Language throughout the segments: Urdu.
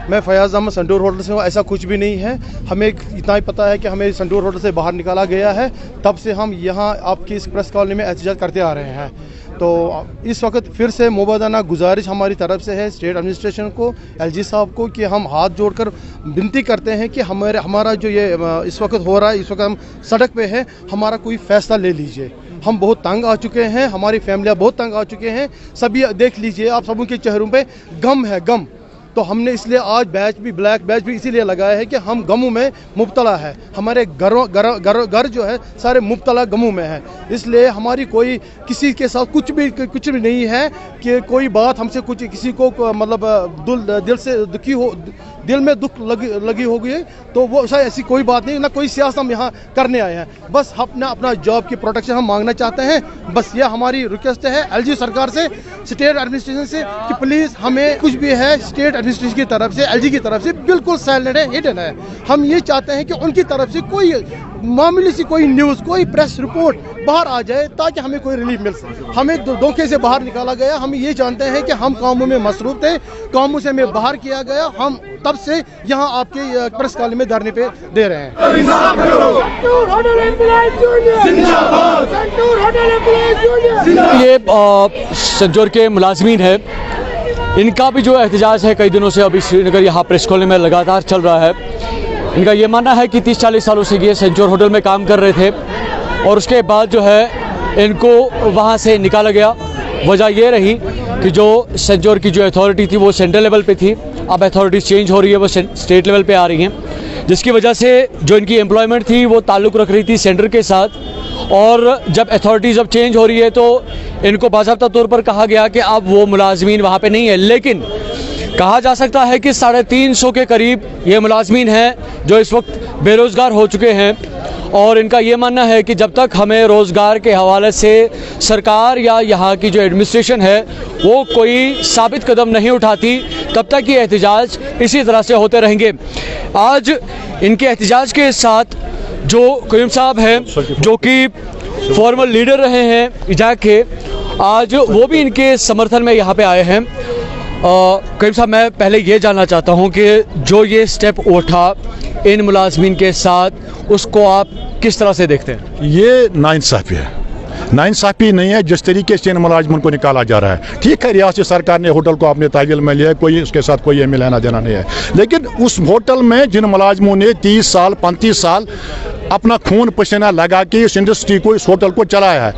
میں فیاض احمد سنٹور ہوٹل سے ہوں. ایسا کچھ بھی نہیں ہے. ہمیں اتنا ہی پتہ ہے کہ ہمیں سنٹور ہوٹل سے باہر نکالا گیا ہے. تب سے ہم یہاں آپ کی اس پریس کالونی میں احتجاج کرتے آ رہے ہیں. تو اس وقت پھر سے مبادانہ گزارش ہماری طرف سے ہے اسٹیٹ ایڈمنسٹریشن کو, ایل جی صاحب کو, کہ ہم ہاتھ جوڑ کر بنتی کرتے ہیں کہ ہمارا جو یہ اس وقت ہو رہا ہے, اس وقت ہم سڑک پہ ہے, ہمارا کوئی فیصلہ لے لیجئے. ہم بہت تنگ آ چکے ہیں, ہماری فیملیاں بہت تنگ آ چکے ہیں. سبھی دیکھ لیجئے آپ سبوں کے چہروں پہ غم ہے, غم. تو ہم نے اس لیے آج بیچ بھی بلیک بیچ بھی اسی لیے لگایا ہے کہ ہم غموں میں مبتلا ہے. ہمارے گھر جو ہے سارے مبتلا غموں میں ہے. اس لیے ہماری کوئی کسی کے ساتھ کچھ بھی نہیں ہے کہ کوئی بات ہم سے کچھ کسی کو مطلب دل سے دکھی ہو, دل میں دکھ لگی ہوگی تو وہ ایسی کوئی بات نہیں. نہ کوئی سیاست ہم یہاں کرنے آئے ہیں, بس اپنا جاب کی پروٹیکشن ہم مانگنا چاہتے ہیں. بس یہ ہماری ریکویسٹ ہے ایل جی سرکار سے, اسٹیٹ ایڈمنسٹریشن سے, کہ پلیز ہمیں کچھ بھی ہے اسٹیٹ ایڈمنسٹریشن کی طرف سے, ایل جی کی طرف سے بالکل سائلنٹ ہے, ہڈن ہے. ہم یہ چاہتے ہیں کہ ان کی طرف سے کوئی معمولی سی کوئی نیوز, کوئی پریس رپورٹ باہر آ جائے تاکہ ہمیں کوئی ریلیف مل سکے. ہمیں دھوکے سے باہر نکالا گیا. ہم یہ جانتے ہیں کہ ہم کاموں میں مصروف تھے, کاموں سے ہمیں باہر کیا گیا. ہم تب سے یہاں آپ کے پریس کالونی میں دھرنے پہ دے رہے ہیں. یہ سنٹور کے ملازمین ہیں, ان کا بھی جو احتجاج ہے کئی دنوں سے ابھی سری نگر یہاں پریس کالونی میں لگاتار چل رہا ہے. ان کا یہ ماننا ہے کہ 30-40 سالوں سے یہ سنٹور ہوٹل میں کام کر رہے تھے اور اس کے بعد جو ہے ان کو وہاں سے نکالا گیا. وجہ یہ رہی کہ جو سنٹور کی جو اتھارٹی تھی وہ سینٹرل لیول پہ تھی, اب اتھارٹیز چینج ہو رہی ہے, وہ اسٹیٹ لیول پہ آ رہی ہیں, جس کی وجہ سے جو ان کی امپلائمنٹ تھی وہ تعلق رکھ رہی تھی سینٹر کے ساتھ. اور جب اتھارٹیز اب چینج ہو رہی ہے تو ان کو باضابطہ طور پر کہا گیا کہ اب وہ ملازمین وہاں پہ نہیں ہیں. لیکن کہا جا سکتا ہے کہ 350 کے قریب یہ ملازمین ہیں جو اس وقت بے روزگار ہو چکے ہیں. اور ان کا یہ ماننا ہے کہ جب تک ہمیں روزگار کے حوالے سے سرکار یا یہاں کی جو ایڈمنسٹریشن ہے وہ کوئی ثابت قدم نہیں اٹھاتی, تب تک یہ احتجاج اسی طرح سے ہوتے رہیں گے. آج ان کے احتجاج کے ساتھ جو قیوم صاحب ہیں جو کہ فارمر لیڈر رہے ہیں ایجاک کے, آج وہ بھی ان کے سمرتھن میں یہاں پہ آئے ہیں. قیوم صاحب, میں پہلے یہ جاننا چاہتا ہوں کہ جو یہ سٹیپ اٹھا ان ملازمین کے ساتھ, اس کو آپ کس طرح سے دیکھتے ہیں؟ یہ ناانصافی ہے. ناانصافی نہیں ہے جس طریقے سے ان ملازمین کو نکالا جا رہا ہے. ٹھیک ہے, ریاستی سرکار نے ہوٹل کو اپنے تحویل میں لیا ہے, کوئی اس کے ساتھ کوئی اہم لینا دینا نہیں ہے. لیکن اس ہوٹل میں جن ملازموں نے 30 سال 35 سال اپنا خون پسینہ لگا کے اس انڈسٹری کو, اس ہوٹل کو چلایا ہے,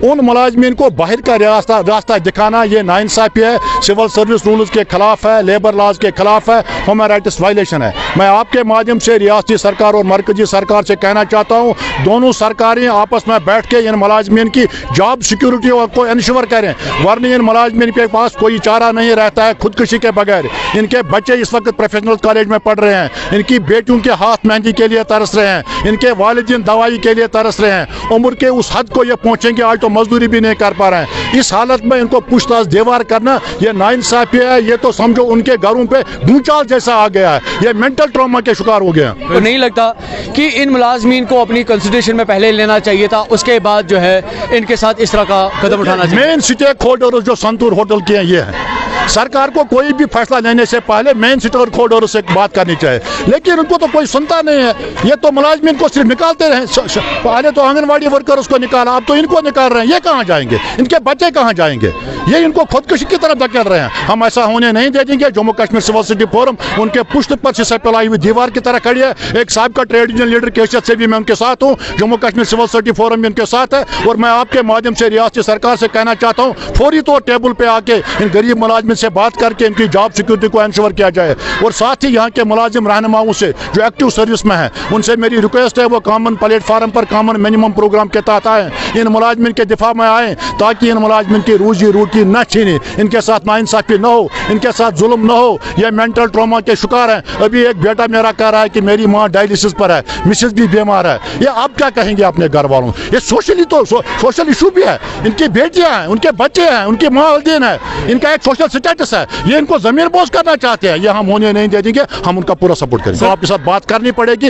ان ملازمین کو باہر کا راستہ دکھانا یہ ناانصافی ہے, سول سروس رولز کے خلاف ہے, لیبر لاز کے خلاف ہے, ہیومن رائٹس وائلیشن ہے. میں آپ کے مادھیم سے ریاستی سرکار اور مرکزی سرکار سے کہنا چاہتا ہوں, دونوں سرکاریں آپس میں بیٹھ کے ان ملازمین کی جاب سیکیورٹی کو انشور کریں, ورنہ ان ملازمین کے پاس کوئی چارہ نہیں رہتا ہے خودکشی کے بغیر. ان کے بچے اس وقت پروفیشنل کالج میں پڑھ رہے ہیں, ان کی بیٹیوں کے ہاتھ مہندی کے لیے ترس رہے ہیں, ان کے والدین دوائی کے لیے ترس رہے ہیں. عمر کے اس حد کو یہ پہنچیں گے, آج تو مزدوری بھی نہیں کر پا رہے ہیں. اس حالت میں ان کو پوچھ تاچھ دیوار کرنا یہ ناانصافی ہے. یہ تو سمجھو ان کے گھروں پہ بھونچال جیسا آ گیا ہے, یہ مینٹل ٹراما کے شکار ہو گیا. تو نہیں لگتا کہ ان ملازمین کو اپنی کنسیڈریشن میں پہلے لینا چاہیے تھا, اس کے بعد جو ہے ان کے ساتھ اس طرح کا قدم اٹھانا چاہیے؟ مین سٹیک ہولڈرز جو سنتور ہوٹل کے ہیں یہ ہیں. سرکار کو کوئی بھی فیصلہ لینے سے پہلے مین سٹیک ہولڈر سے بات کرنی چاہیے, لیکن ان کو تو کوئی سنتا نہیں ہے. یہ تو ملازمین کو صرف نکالتے رہے. پہلے تو آنگن واڑی ورکرز کو نکالا, اب تو ان کو نکال رہے ہیں. یہ کہاں جائیں گے, ان کے بچے کہاں جائیں گے؟ یہ ان کو خودکشی کی طرف دھکیل رہے ہیں. ہم ایسا ہونے نہیں دیں گے. Jammu Kashmir civil city forum ان کے پشت پر سے پلائی ہوئی دیوار کی طرح کھڑی ہے. ایک صاحب کا ٹریڈ یونین لیڈر کی حیثیت سے بھی میں ان کے ساتھ ہوں, Jammu Kashmir civil city forum بھی ان کے ساتھ ہے. اور میں آپ کے مادھیم سے ریاستی سرکار سے کہنا چاہتا ہوں, فوری طور ٹیبل پہ آ کے ان غریب ملازمین سے بات کر کے ان کی جاب سیکورٹی کو انشور کیا جائے. اور ساتھ ہی یہاں کے ملازم رہنماؤں سے جو ایکٹیو سروس میں ہیں, ان سے میری ریکویسٹ ہے وہ کامن پلیٹ فارم پر کامن منیمم پروگرام کے تحت آئیں, ان ملازمین کے دفاع میں آئیں, تاکہ ان ملازمین کی روزی روٹی نہ چھینی, ان کے ساتھ ناانصافی نہ ہو, ان کے ساتھ ظلم نہ ہو. یہ مینٹل ٹراما کے شکار ہیں. ابھی ایک بیٹا میرا کہہ رہا ہے کہ میری ماں ڈائلسس پر ہے, مسز بھی بیمار ہے. یہ آپ کیا کہیں گے اپنے گھر والوں؟ یہ سوشلی تو سوشل ایشو بھی ہے. ان کی بیٹیاں ہیں, ان کے بچے ہیں, ان کی ماں والدین ہے, ان کا ایک سوشل سٹیٹس ہے. یہ ان کو زمین بوس کرنا چاہتے ہیں. یہ ہم ہونے نہیں دے دیں گے, ہم ان کا پورا سپورٹ کریں گے. تو آپ کے ساتھ بات کرنی پڑے گی.